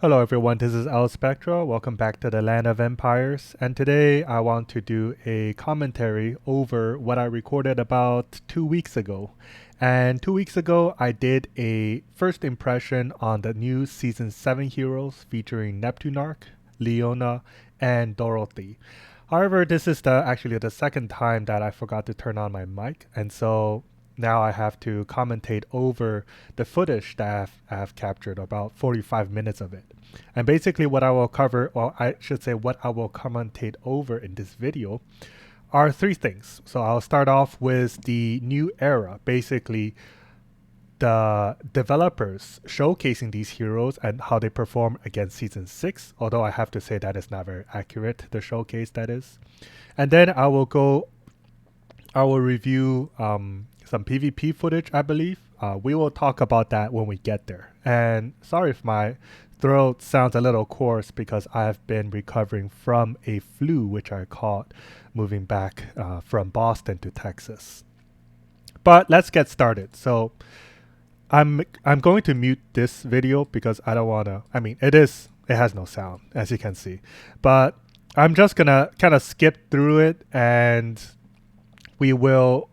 Hello everyone, this is Al Spectra. Welcome back to the Land of Empires. And today I want to do a commentary over what I recorded about 2 weeks ago. And 2 weeks ago, I did a first impression on the new Season 7 heroes featuring Neptunarch, Leona, and Dorothy. However, this is actually the second time that I forgot to turn on my mic. And so now I have to commentate over the footage that I have captured, about 45 minutes of it. And basically, what I will cover, or I should say, what I will commentate over in this video are three things. So I'll start off with the new era, basically, the developers showcasing these heroes and how they perform against Season 6, although I have to say that is not very accurate, the showcase that is. And then I will review some PvP footage, I believe. We will talk about that when we get there. And sorry if my throat sounds a little coarse because I have been recovering from a flu which I caught moving back from Boston to Texas. But let's get started. So I'm going to mute this video because I don't want to. I mean, it has no sound as you can see, but I'm just gonna kind of skip through it and we will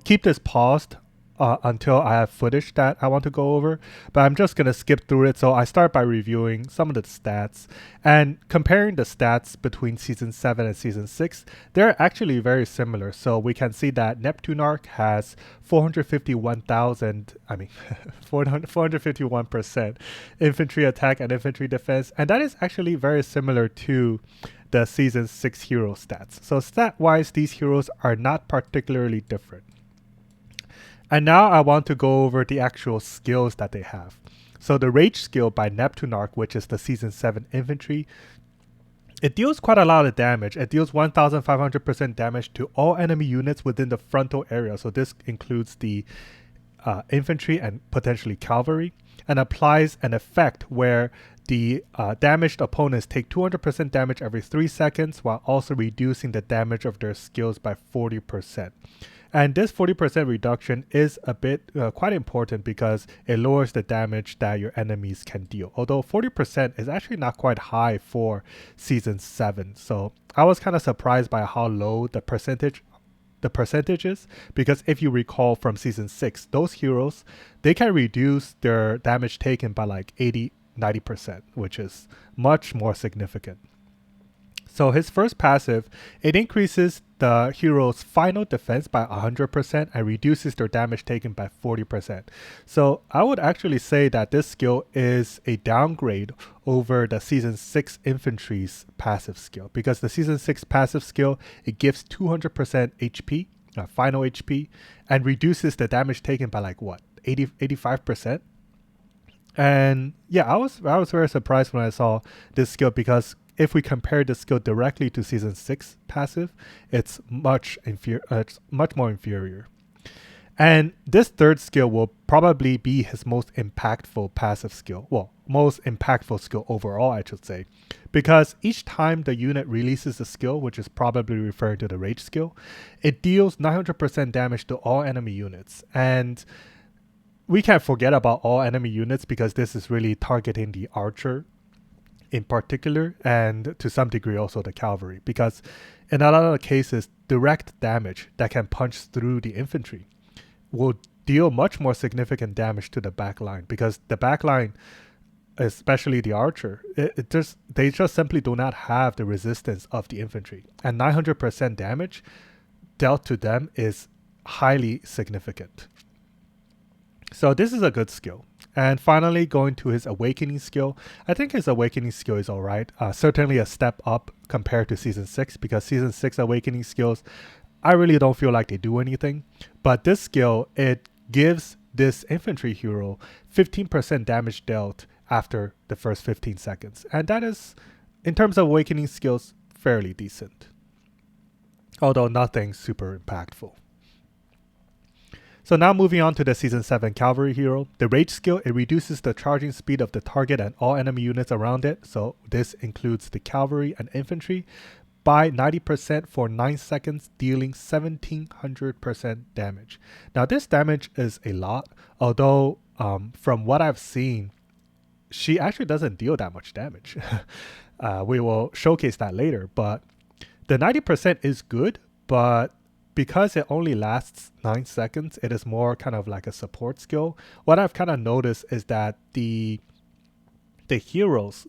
keep this paused until I have footage that I want to go over, but I'm just going to skip through it. So I start by reviewing some of the stats and comparing the stats between Season 7 and Season 6. They're actually very similar. So we can see that Neptunarch has 451,000, 451% infantry attack and infantry defense. And that is actually very similar to the Season 6 hero stats. So stat-wise, these heroes are not particularly different. And now I want to go over the actual skills that they have. So the Rage skill by Neptunarch, which is the Season 7 infantry, it deals quite a lot of damage. It deals 1,500% damage to all enemy units within the frontal area. So this includes the infantry and potentially cavalry, and applies an effect where the damaged opponents take 200% damage every 3 seconds while also reducing the damage of their skills by 40%. And this 40% reduction is a bit quite important because it lowers the damage that your enemies can deal. Although 40% is actually not quite high for Season 7. So I was kind of surprised by how low the percentage is, because if you recall from Season 6, those heroes, they can reduce their damage taken by like 80-90%, which is much more significant. So his first passive, it increases the hero's final defense by 100% and reduces their damage taken by 40%. So I would actually say that this skill is a downgrade over the Season 6 infantry's passive skill, because the Season 6 passive skill, it gives 200% HP, final HP, and reduces the damage taken by like what, 85%? And yeah, I was very surprised when I saw this skill, because if we compare the skill directly to Season 6 passive, it's much more inferior. And this third skill will probably be his most impactful passive skill. Well, most impactful skill overall, I should say. Because each time the unit releases a skill, which is probably referring to the Rage skill, it deals 900% damage to all enemy units. And we can't forget about all enemy units because this is really targeting the archer in particular, and to some degree also the cavalry, because in a lot of cases, direct damage that can punch through the infantry will deal much more significant damage to the back line, because the back line, especially the archer, they just simply do not have the resistance of the infantry, and 900% damage dealt to them is highly significant. So this is a good skill. And finally, going to his Awakening skill. I think his Awakening skill is alright. Certainly a step up compared to Season 6, because Season 6 Awakening skills, I really don't feel like they do anything. But this skill, it gives this infantry hero 15% damage dealt after the first 15 seconds. And that is, in terms of Awakening skills, fairly decent. Although nothing super impactful. So now moving on to the Season 7 Cavalry hero. The Rage skill, it reduces the charging speed of the target and all enemy units around it. So this includes the cavalry and infantry by 90% for 9 seconds, dealing 1700% damage. Now this damage is a lot, although from what I've seen, she actually doesn't deal that much damage. We will showcase that later, but the 90% is good, but because it only lasts 9 seconds, it is more kind of like a support skill. What I've kind of noticed is that the heroes,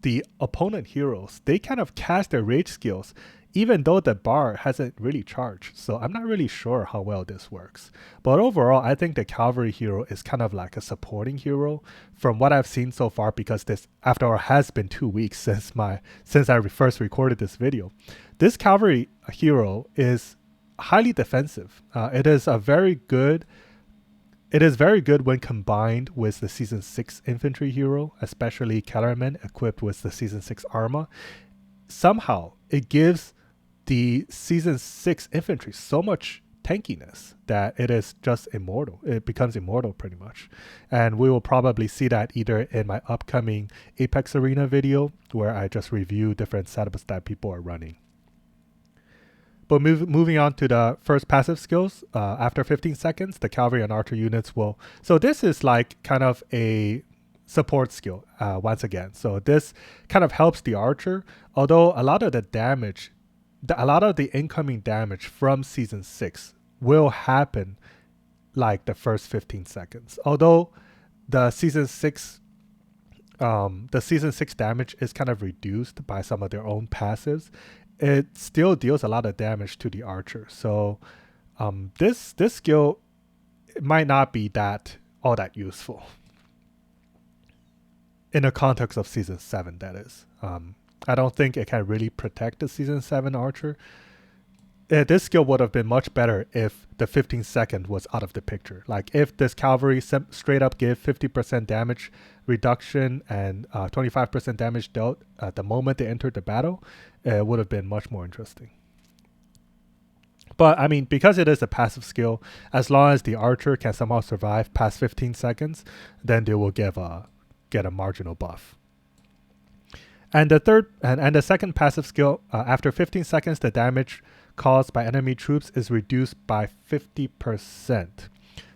the opponent heroes, they kind of cast their rage skills even though the bar hasn't really charged. So I'm not really sure how well this works. But overall, I think the cavalry hero is kind of like a supporting hero from what I've seen so far, because this, after all, has been 2 weeks since I first recorded this video. This cavalry hero is highly defensive. It is very good when combined with the Season 6 infantry hero, especially Kellerman equipped with the Season 6 armor. Somehow, it gives the Season 6 infantry so much tankiness that it is just immortal. It becomes immortal pretty much. And we will probably see that either in my upcoming Apex Arena video, where I just review different setups that people are running. But moving on to the first passive skills, after 15 seconds, the cavalry and archer units will... So this is like kind of a support skill once again. So this kind of helps the archer, although a lot of the damage, a lot of the incoming damage from Season 6 will happen like the first 15 seconds. Although the Season 6 damage is kind of reduced by some of their own passives, it still deals a lot of damage to the archer. So this skill might not be all that useful in the context of Season 7, that is. I don't think it can really protect the Season 7 archer. This skill would have been much better if the 15-second was out of the picture. Like if this cavalry straight up gave 50% damage reduction and 25% damage dealt at the moment they entered the battle, it would have been much more interesting. But I mean, because it is a passive skill, as long as the archer can somehow survive past 15 seconds, then they will get a marginal buff. And the second passive skill, after 15 seconds, the damage caused by enemy troops is reduced by 50%.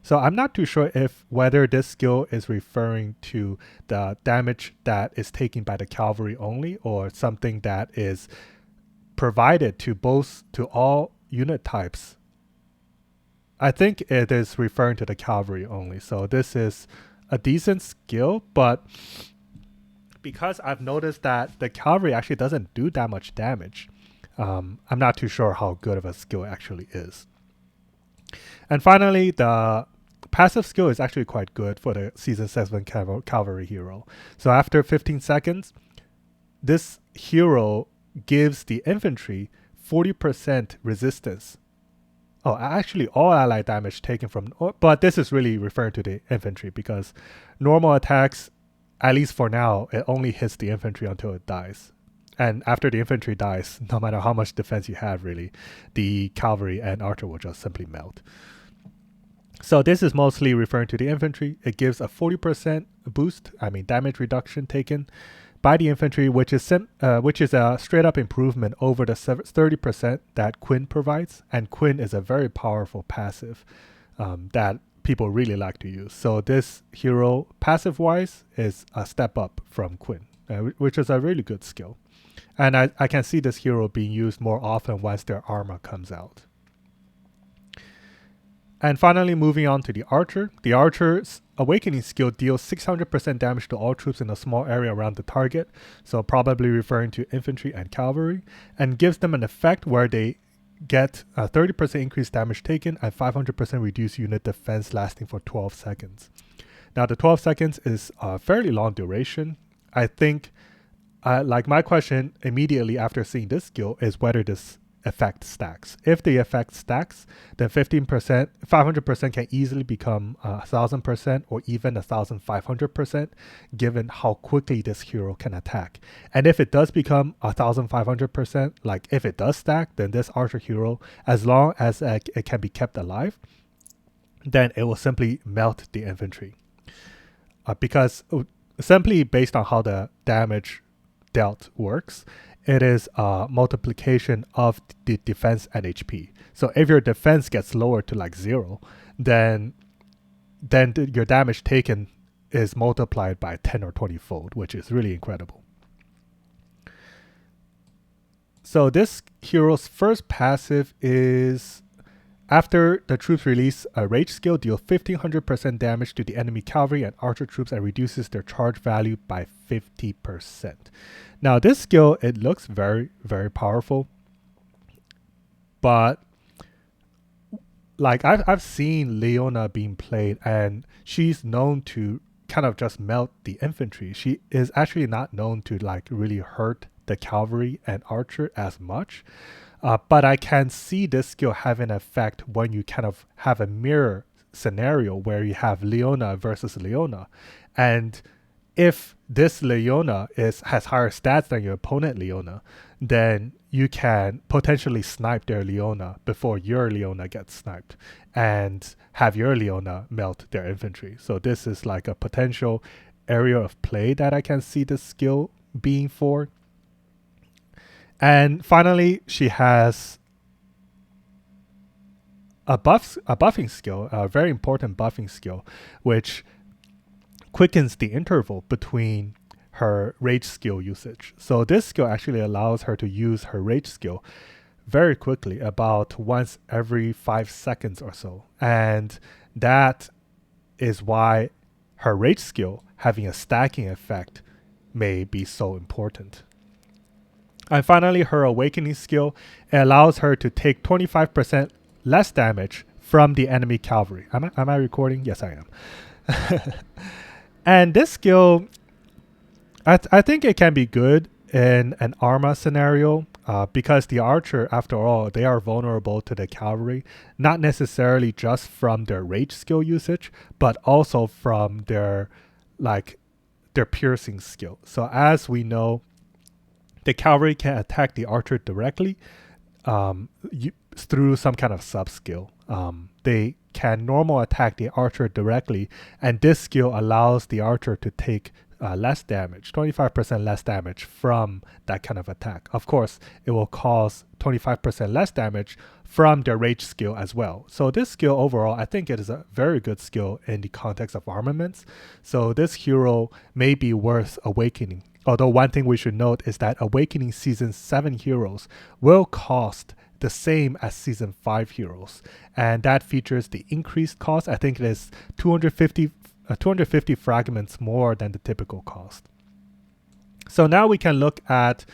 So I'm not too sure whether this skill is referring to the damage that is taken by the cavalry only, or something that is provided to all unit types. I think it is referring to the cavalry only. So this is a decent skill, but because I've noticed that the cavalry actually doesn't do that much damage, I'm not too sure how good of a skill it actually is. And finally, the passive skill is actually quite good for the Season 7 cavalry hero. So after 15 seconds, this hero gives the infantry 40% resistance. Oh, actually all ally damage taken from... But this is really referring to the infantry, because normal attacks, at least for now, it only hits the infantry until it dies. And after the infantry dies, no matter how much defense you have, really, the cavalry and archer will just simply melt. So this is mostly referring to the infantry. It gives a 40% boost, damage reduction taken by the infantry, which is a straight up improvement over the 30% that Quinn provides. And Quinn is a very powerful passive that people really like to use. So this hero, passive wise, is a step up from Quinn, which is a really good skill. And I can see this hero being used more often once their armor comes out. And finally, moving on to the archer. The archer's awakening skill deals 600% damage to all troops in a small area around the target, so probably referring to infantry and cavalry, and gives them an effect where they get a 30% increased damage taken and 500% reduced unit defense lasting for 12 seconds. Now the 12 seconds is a fairly long duration. I think, my question immediately after seeing this skill is whether this effect stacks. If the effect stacks, then 500% can easily become 1,000% or even 1,500%, given how quickly this hero can attack. And if it does become 1,500%, like if it does stack, then this archer hero, as long as it can be kept alive, then it will simply melt the infantry. Because simply based on how the damage dealt works, it is a multiplication of the defense and HP. So if your defense gets lowered to like 0, then your damage taken is multiplied by 10 or 20 fold, which is really incredible. So this hero's first passive is, after the troops release a rage skill, deal 1500% damage to the enemy cavalry and archer troops and reduces their charge value by 50%. Now this skill, it looks very, very powerful, but like I've seen Leona being played, and she's known to kind of just melt the infantry. She is actually not known to like really hurt the cavalry and archer as much. But I can see this skill having an effect when you kind of have a mirror scenario where you have Leona versus Leona. And if this Leona has higher stats than your opponent Leona, then you can potentially snipe their Leona before your Leona gets sniped and have your Leona melt their infantry. So this is like a potential area of play that I can see this skill being for. And finally, she has a buffing skill, a very important buffing skill, which quickens the interval between her rage skill usage. So this skill actually allows her to use her rage skill very quickly, about once every 5 seconds or so. And that is why her rage skill having a stacking effect may be so important. And finally, her awakening skill allows her to take 25% less damage from the enemy cavalry. Am I recording? Yes, I am. And this skill, I think it can be good in an Arma scenario because the archer, after all, they are vulnerable to the cavalry, not necessarily just from their rage skill usage, but also from their piercing skill. So as we know, the cavalry can attack the archer directly through some kind of sub skill. They can normal attack the archer directly, and this skill allows the archer to take less damage, 25% less damage from that kind of attack. Of course, it will cause 25% less damage from their rage skill as well. So this skill overall, I think it is a very good skill in the context of armaments. So this hero may be worth awakening. Although one thing we should note is that awakening Season 7 heroes will cost the same as Season 5 heroes. And that features the increased cost. I think it is 250 fragments more than the typical cost. So now we can look at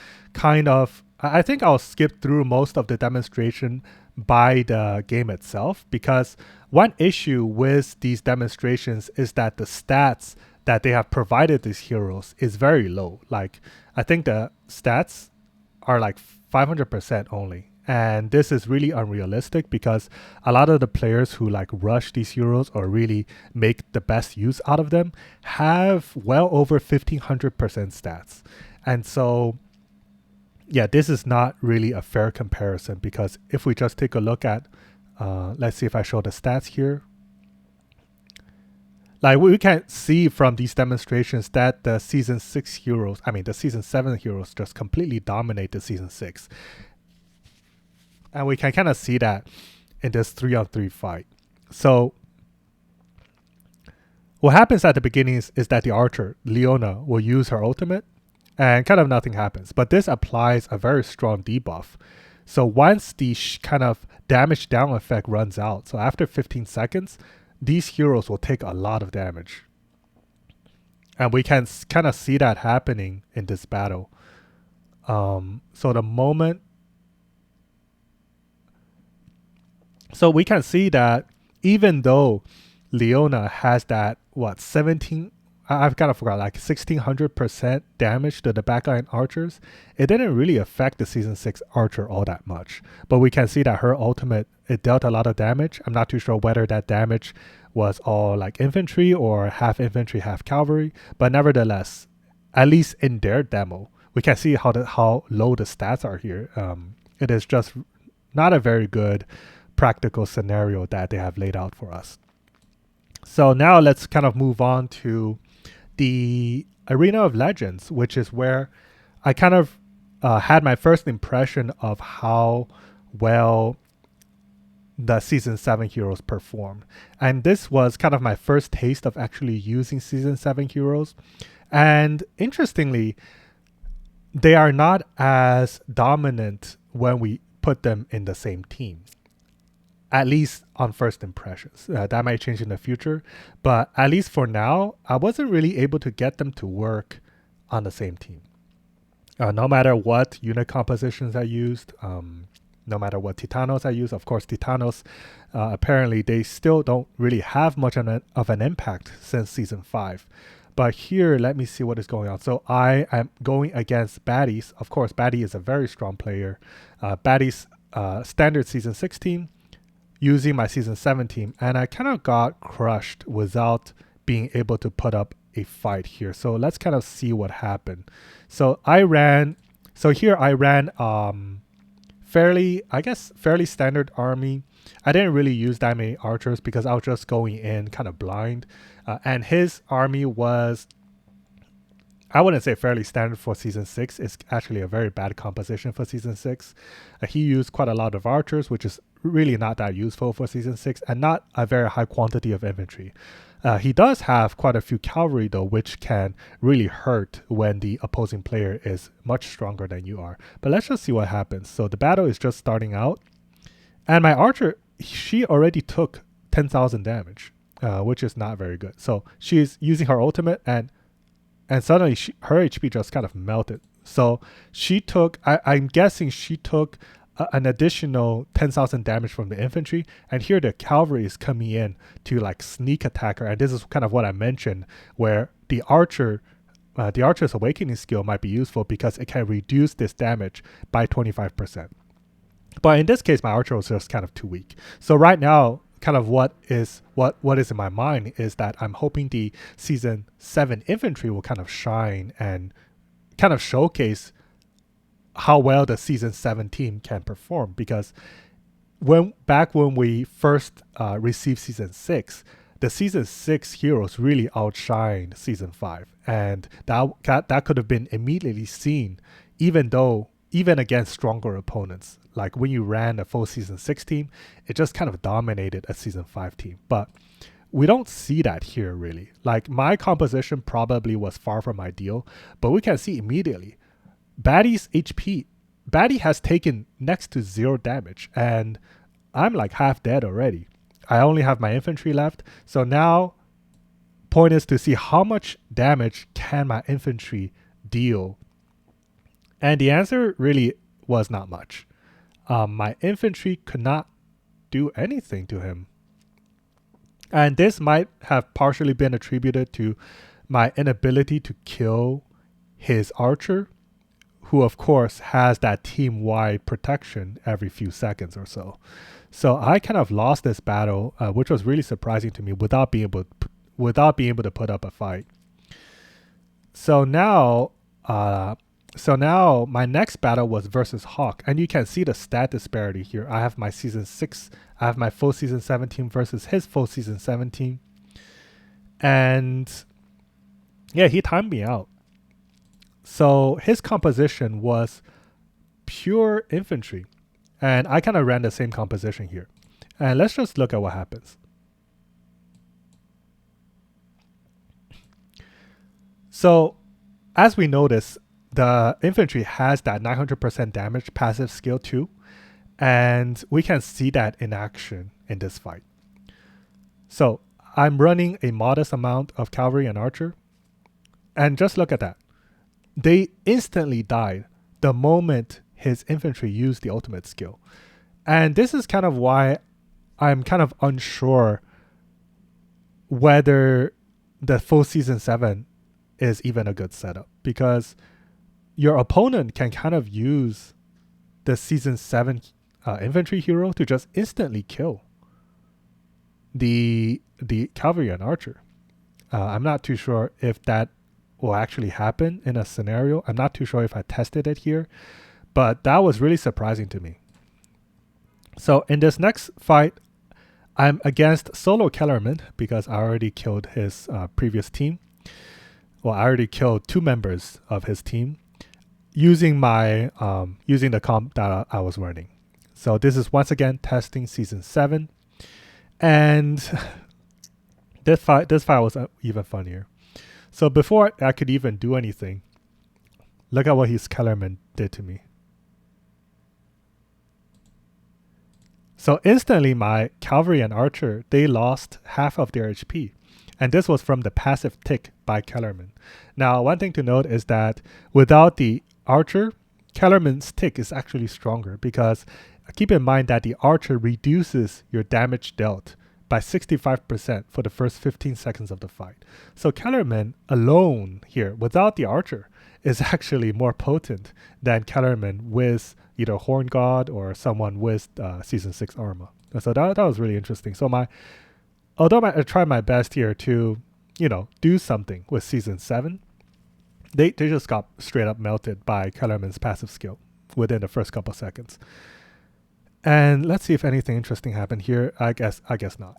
I think I'll skip through most of the demonstration by the game itself, because one issue with these demonstrations is that the stats that they have provided these heroes is very low. Like, I think the stats are like 500% only. And this is really unrealistic because a lot of the players who like rush these heroes or really make the best use out of them have well over 1500% stats. And so, yeah, this is not really a fair comparison, because if we just take a look at, let's see if I show the stats here. Like, we can see from these demonstrations that the Season 7 heroes just completely dominate the Season 6. And we can kind of see that in this 3-on-3 fight. So what happens at the beginning is that the archer, Leona, will use her ultimate and kind of nothing happens. But this applies a very strong debuff. So once the kind of damage down effect runs out, so after 15 seconds, these heroes will take a lot of damage. And we can kind of see that happening in this battle. So the moment... So we can see that even though Leona has that, 17... I've kind of forgot, like 1600% damage to the backline archers, it didn't really affect the Season 6 archer all that much. But we can see that her ultimate, it dealt a lot of damage. I'm not too sure whether that damage was all like infantry or half infantry, half cavalry. But nevertheless, at least in their demo, we can see how low the stats are here. It is just not a very good practical scenario that they have laid out for us. So now let's kind of move on to the Arena of Legends, which is where I kind of had my first impression of how well the Season 7 heroes perform. And this was kind of my first taste of actually using Season 7 heroes. And interestingly, they are not as dominant when we put them in the same team, at least on first impressions. That might change in the future, but at least for now, I wasn't really able to get them to work on the same team. No matter what unit compositions I used, no matter what Titanos I use, of course, Titanos, apparently they still don't really have much of an impact since Season 5. But here, let me see what is going on. So I am going against Baddies. Of course, Baddie is a very strong player. Baddie's standard Season 16, using my Season 17, and I kind of got crushed without being able to put up a fight here. So let's kind of see what happened. So here I ran fairly standard army. I didn't really use that many archers because I was just going in kind of blind. And his army was, I wouldn't say fairly standard for Season 6. It's actually a very bad composition for Season 6. He used quite a lot of archers, which is really not that useful for Season 6, and not a very high quantity of infantry. He does have quite a few cavalry though, which can really hurt when the opposing player is much stronger than you are. But let's just see what happens. So the battle is just starting out, and my archer, she already took 10,000 damage. Which is not very good. So she's using her ultimate, and suddenly her HP just kind of melted. So she took, I'm guessing she took an additional 10,000 damage from the infantry, and here the cavalry is coming in to like sneak attack her. And this is kind of what I mentioned, where the archer's awakening skill might be useful because it can reduce this damage by 25%. But in this case, my archer was just kind of too weak. So right now, kind of what is in my mind is that I'm hoping the Season 7 infantry will kind of shine and kind of showcase how well the Season 7 team can perform. Because back when we first received Season 6, the Season 6 heroes really outshined Season 5, and that could have been immediately seen, even against stronger opponents. Like when you ran a full Season 6 team, it just kind of dominated a Season 5 team. But we don't see that here really. Like my composition probably was far from ideal, but we can see immediately Baddie's HP. Baddie has taken next to 0 damage, and I'm like half dead already. I only have my infantry left. So now, point is to see how much damage can my infantry deal. And the answer really was not much. My infantry could not do anything to him. And this might have partially been attributed to my inability to kill his archer, who of course has that team-wide protection every few seconds or so. So I kind of lost this battle, which was really surprising to me, without being able to put up a fight. So now my next battle was versus Hawk, and you can see the stat disparity here. I have my Season 6, I have my full Season 17 versus his full Season 17. And yeah, he timed me out. So his composition was pure infantry, and I kind of ran the same composition here. And let's just look at what happens. So as we notice, the infantry has that 900% damage passive skill too, and we can see that in action in this fight. So I'm running a modest amount of cavalry and archer, and just look at that. They instantly died the moment his infantry used the ultimate skill. And this is kind of why I'm kind of unsure whether the full Season 7 is even a good setup, because your opponent can kind of use the Season 7 infantry hero to just instantly kill the cavalry and archer. I'm not too sure if that will actually happen in a scenario. I'm not too sure if I tested it here, but that was really surprising to me. So in this next fight, I'm against Solo Kellerman because I already killed his previous team. Well, I already killed 2 members of his team using my using the comp that I was running. So this is once again testing season 7. And this fight was even funnier. So before I could even do anything, look at what his Kellerman did to me. So instantly my Cavalry and Archer, they lost half of their HP. And this was from the passive tick by Kellerman. Now, one thing to note is that without the Archer, Kellerman's tick is actually stronger, because keep in mind that the Archer reduces your damage dealt by 65% for the first 15 seconds of the fight. So Kellerman alone here, without the Archer, is actually more potent than Kellerman with either Horn God or someone with Season 6 armor. So that was really interesting. So although I tried my best here to, do something with Season 7, they just got straight up melted by Kellerman's passive skill within the first couple seconds. And let's see if anything interesting happened here. I guess not.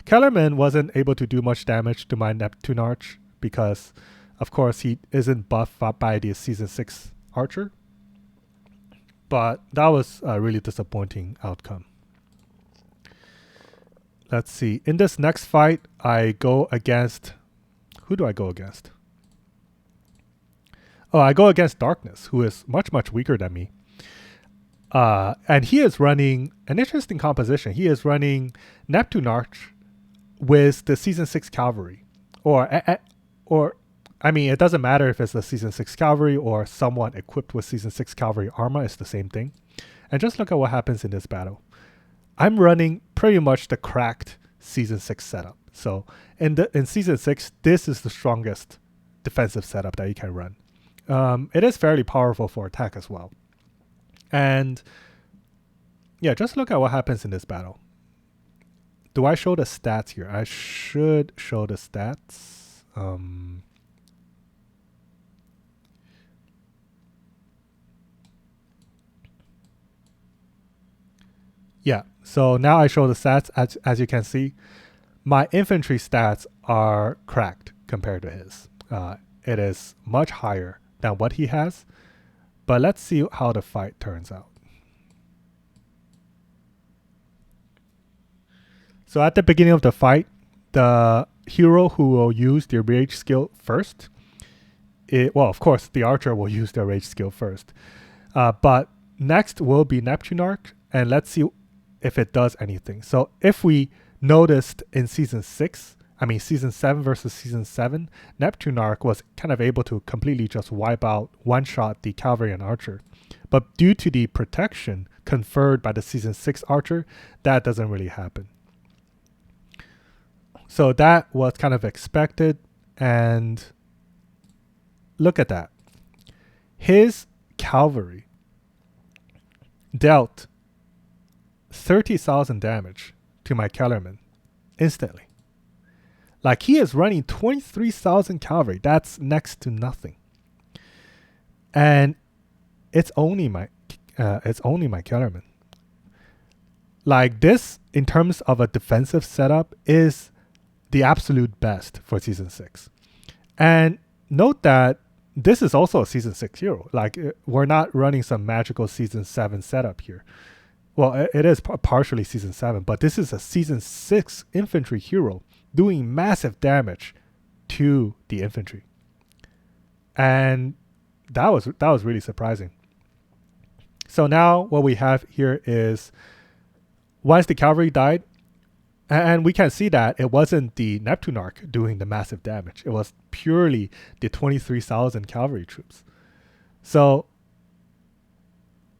Kellerman wasn't able to do much damage to my Neptune Arch because, of course, he isn't buffed by the Season 6 Archer. But that was a really disappointing outcome. Let's see. In this next fight, I go against... Who do I go against? Oh, I go against Darkness, who is much, much weaker than me. And he is running an interesting composition. He is running Neptune Arch with the Season 6 Cavalry. Or it doesn't matter if it's the Season 6 Cavalry or someone equipped with Season 6 Cavalry armor. It's the same thing. And just look at what happens in this battle. I'm running pretty much the cracked Season 6 setup. So in Season 6, this is the strongest defensive setup that you can run. It is fairly powerful for attack as well. And yeah, just look at what happens in this battle. Do I show the stats here? I should show the stats. Yeah, so now I show the stats. As you can see, my infantry stats are cracked compared to his. It is much higher than what he has. But let's see how the fight turns out. So at the beginning of the fight, the hero who will use their rage skill first, of course, the Archer will use their rage skill first. But next will be Neptune Arch, and let's see if it does anything. So if we noticed in Season 7 versus Season 7, Neptune Arch was kind of able to completely just wipe out, one-shot the Cavalry and Archer. But due to the protection conferred by the Season 6 Archer, that doesn't really happen. So that was kind of expected, and look at that. His Cavalry dealt 30,000 damage to my Kellerman instantly. Like, he is running 23,000 cavalry. That's next to nothing. And it's only my Kellerman. Like, this, in terms of a defensive setup, is the absolute best for Season 6. And note that this is also a Season 6 hero. Like, we're not running some magical Season 7 setup here. Well, it is partially Season 7, but this is a Season 6 infantry hero doing massive damage to the infantry. And that was really surprising. So now what we have here is, once the cavalry died, and we can see that it wasn't the Neptune Arch doing the massive damage. It was purely the 23,000 cavalry troops. So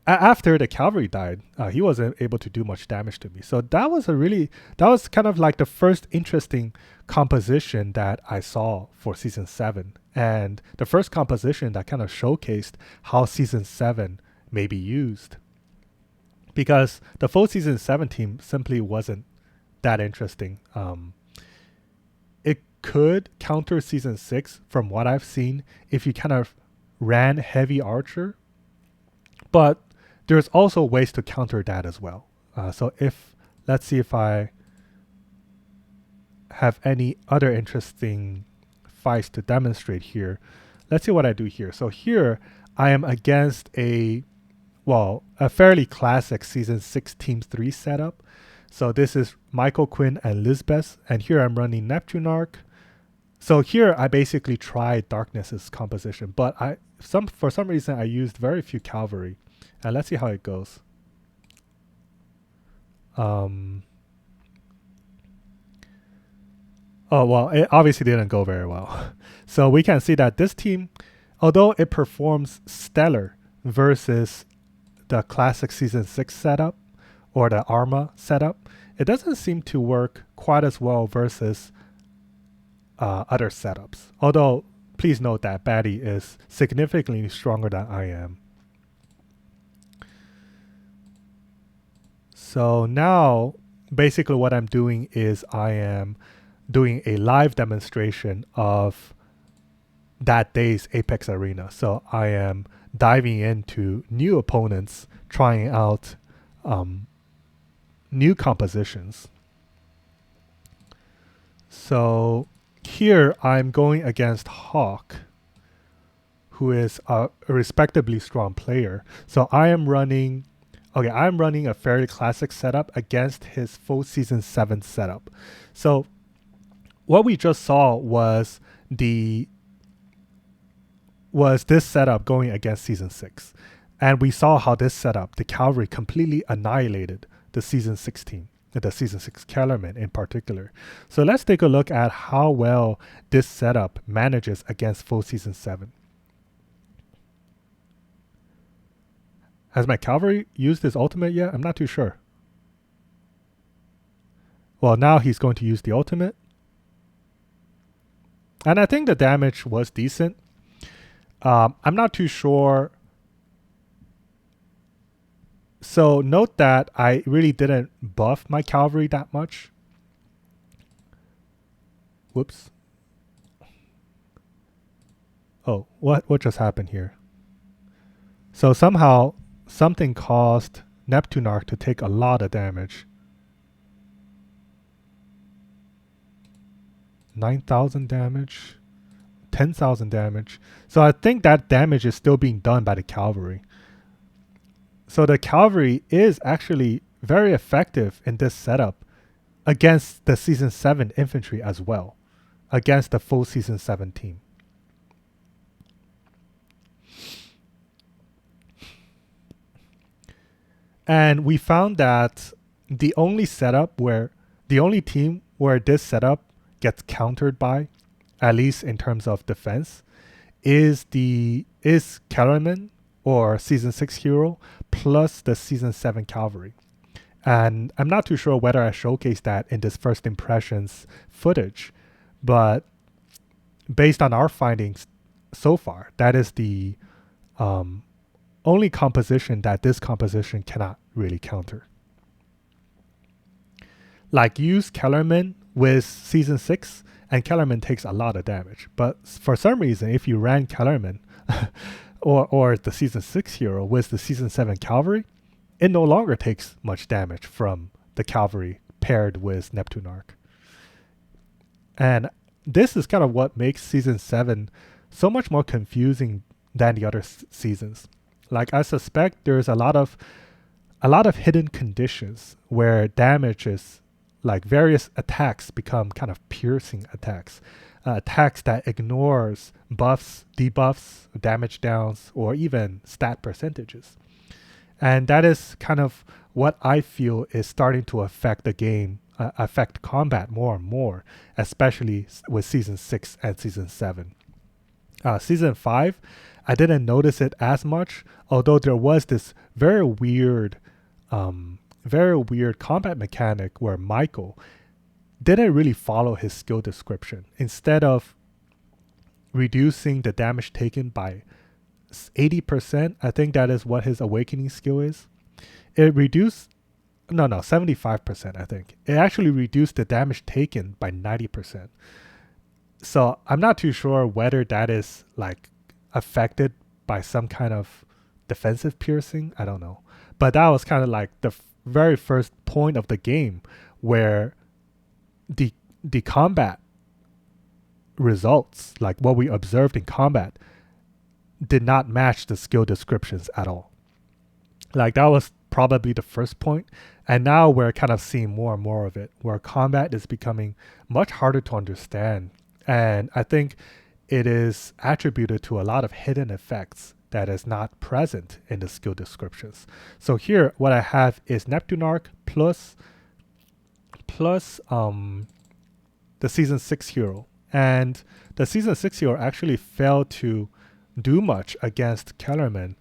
after the cavalry died, he wasn't able to do much damage to me. So that was kind of like the first interesting composition that I saw for Season 7. And the first composition that kind of showcased how Season 7 may be used. Because the full Season 7 team simply wasn't that interesting. It could counter Season 6 from what I've seen if you kind of ran heavy Archer. But there's also ways to counter that as well. So let's see if I have any other interesting fights to demonstrate here. Let's see what I do here. So here I am against well, a fairly classic Season 6 Team 3 setup. So this is Michael, Quinn, and Lisbeth. And here I'm running Neptunarch. So here I basically tried Darkness's composition, but for some reason I used very few cavalry. And let's see how it goes. Oh, well, it obviously didn't go very well. So we can see that this team, although it performs stellar versus the classic Season 6 setup or the Arma setup, it doesn't seem to work quite as well versus other setups. Although, please note that Batty is significantly stronger than I am. So now, basically what I'm doing is I am doing a live demonstration of that day's Apex Arena. So I am diving into new opponents, trying out new compositions. So here I'm going against Hawk, who is a respectably strong player. So I'm running a fairly classic setup against his full Season 7 setup. So what we just saw was this setup going against Season 6. And we saw how this setup, the cavalry, completely annihilated the Season 6 team, the Season 6 Kellerman in particular. So let's take a look at how well this setup manages against full Season 7. Has my cavalry used his ultimate yet? I'm not too sure. Well, now he's going to use the ultimate. And I think the damage was decent. I'm not too sure. So note that I really didn't buff my cavalry that much. Whoops. Oh, what just happened here? So somehow something caused Neptunarch to take a lot of damage. 9,000 damage. 10,000 damage. So I think that damage is still being done by the cavalry. So the cavalry is actually very effective in this setup against the Season 7 infantry as well, against the full Season 7 team. And we found that the only team where this setup gets countered by, at least in terms of defense, is Kellerman or Season 6 hero plus the Season 7 cavalry. And I'm not too sure whether I showcased that in this first impressions footage, but based on our findings so far, that is the only composition that this composition cannot really counter. Like, use Kellerman with Season 6, and Kellerman takes a lot of damage. But for some reason, if you ran Kellerman or the Season 6 hero with the Season 7 cavalry, it no longer takes much damage from the cavalry paired with Neptunarch. And this is kind of what makes Season 7 so much more confusing than the other seasons. Like, I suspect there's a lot of hidden conditions where damage is, like, various attacks become kind of piercing attacks. Attacks that ignores buffs, debuffs, damage downs, or even stat percentages. And that is kind of what I feel is starting to affect the game, affect combat more and more, especially with Season 6 and Season 7. Season 5, I didn't notice it as much, although there was this very weird combat mechanic where Michael didn't really follow his skill description. Instead of reducing the damage taken by 80%, I think that is what his awakening skill is. It reduced, 75%, I think. It actually reduced the damage taken by 90%. So I'm not too sure whether that is like affected by some kind of defensive piercing. I don't know. But that was kind of like the very first point of the game where the combat results, like what we observed in combat, did not match the skill descriptions at all. Like that was probably the first point. And now we're kind of seeing more and more of it, where combat is becoming much harder to understand. And I think it is attributed to a lot of hidden effects that is not present in the skill descriptions. So here, what I have is Neptune Arc plus the season 6 hero. And the season 6 hero actually failed to do much against Kellerman.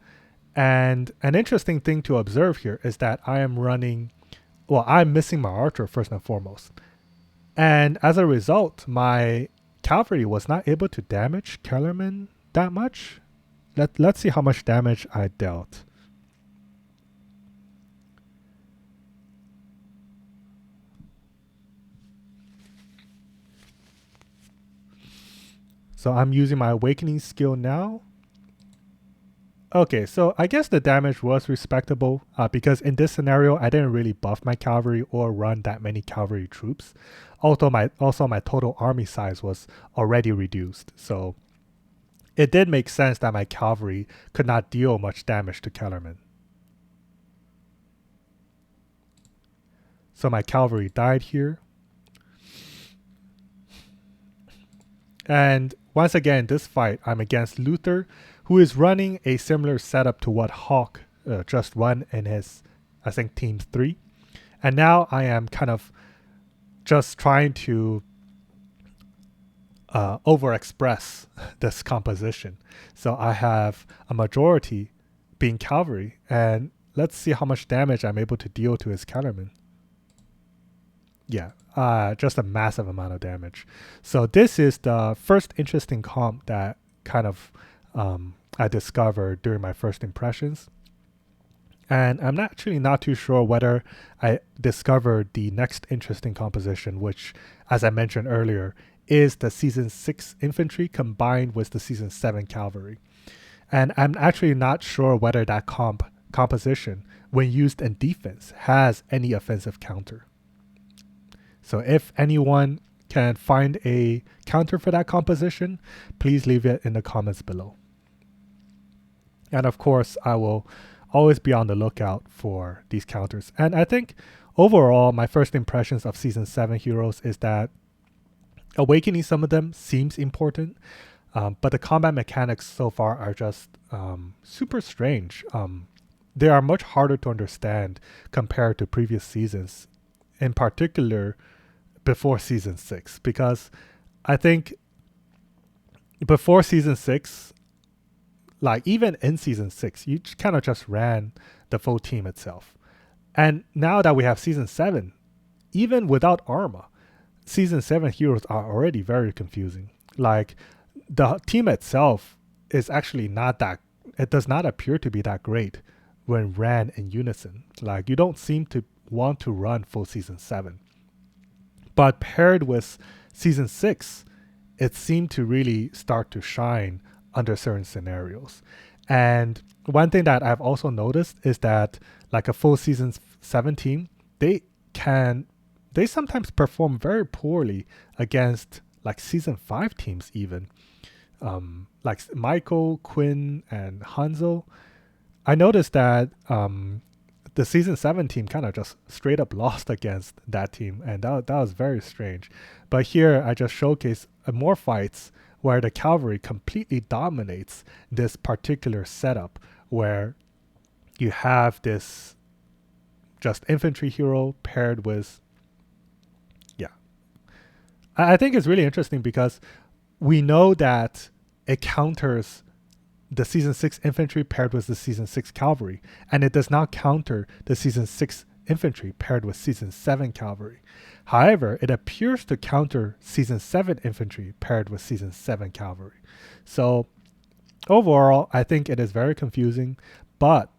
And an interesting thing to observe here is that I'm missing my archer first and foremost. And as a result, my cavalry was not able to damage Kellerman that much. Let's see how much damage I dealt. So I'm using my awakening skill now. Okay, so I guess the damage was respectable because in this scenario, I didn't really buff my cavalry or run that many cavalry troops. Also my total army size was already reduced. So it did make sense that my cavalry could not deal much damage to Kellerman. So my cavalry died here. And once again, this fight, I'm against Luther, who is running a similar setup to what Hawk just run in his, I think, Team 3. And now I am kind of just trying to overexpress this composition. So I have a majority being cavalry, and let's see how much damage I'm able to deal to his Kellerman. Yeah, just a massive amount of damage. So this is the first interesting comp that kind of I discovered during my first impressions. And I'm actually not too sure whether I discovered the next interesting composition, which, as I mentioned earlier, is the Season 6 infantry combined with the Season 7 cavalry. And I'm actually not sure whether that composition, when used in defense, has any offensive counter. So if anyone can find a counter for that composition, please leave it in the comments below. And of course, I will always be on the lookout for these counters. And I think overall, my first impressions of Season 7 heroes is that awakening some of them seems important, but the combat mechanics so far are just super strange. They are much harder to understand compared to previous seasons, in particular before Season 6, because I think before Season 6, like even in Season 6, you kind of just ran the full team itself. And now that we have Season 7, even without Arma, Season 7 heroes are already very confusing. Like the team itself is actually not that, it does not appear to be that great when ran in unison. Like you don't seem to want to run full Season 7. But paired with Season 6, it seemed to really start to shine under certain scenarios. And one thing that I've also noticed is that like a full Season 7 team, they sometimes perform very poorly against like Season 5 teams even. Like Michael, Quinn, and Hanzo. I noticed that the Season 7 team kind of just straight up lost against that team, and that was very strange. But here I just showcase more fights where the cavalry completely dominates this particular setup, where you have this just infantry hero paired with, yeah. I think it's really interesting because we know that it counters the Season 6 infantry paired with the Season 6 cavalry, and it does not counter the Season 6 infantry paired with Season 7 cavalry. However, it appears to counter Season 7 infantry paired with Season 7 cavalry. So overall, I think it is very confusing, but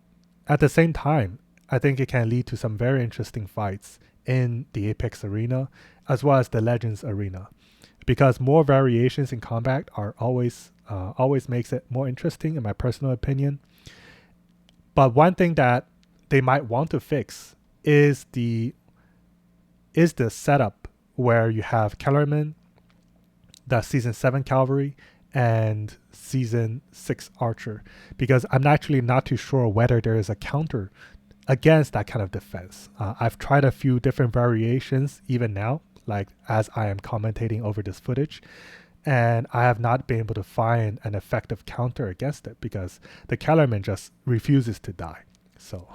at the same time, I think it can lead to some very interesting fights in the Apex arena as well as the Legends arena, because more variations in combat are always makes it more interesting, in my personal opinion. But one thing that they might want to fix is the setup where you have Kellerman, the Season 7 cavalry, and Season 6 Archer, because I'm actually not too sure whether there is a counter against that kind of defense. I've tried a few different variations even now, like as I am commentating over this footage, and I have not been able to find an effective counter against it because the Kellerman just refuses to die. So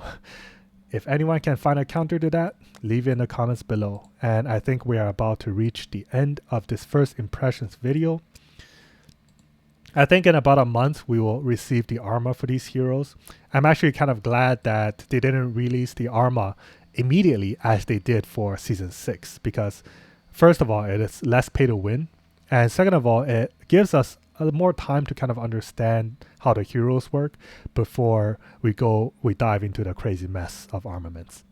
if anyone can find a counter to that, leave it in the comments below. And I think we are about to reach the end of this first impressions video. I think in about a month, we will receive the armor for these heroes. I'm actually kind of glad that they didn't release the armor immediately as they did for Season 6, because first of all, it is less pay to win. And second of all, it gives us more time to kind of understand how the heroes work before we dive into the crazy mess of armaments.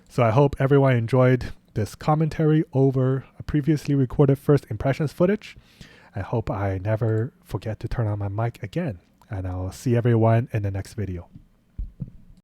So I hope everyone enjoyed this commentary over a previously recorded first impressions footage. I hope I never forget to turn on my mic again, and I'll see everyone in the next video.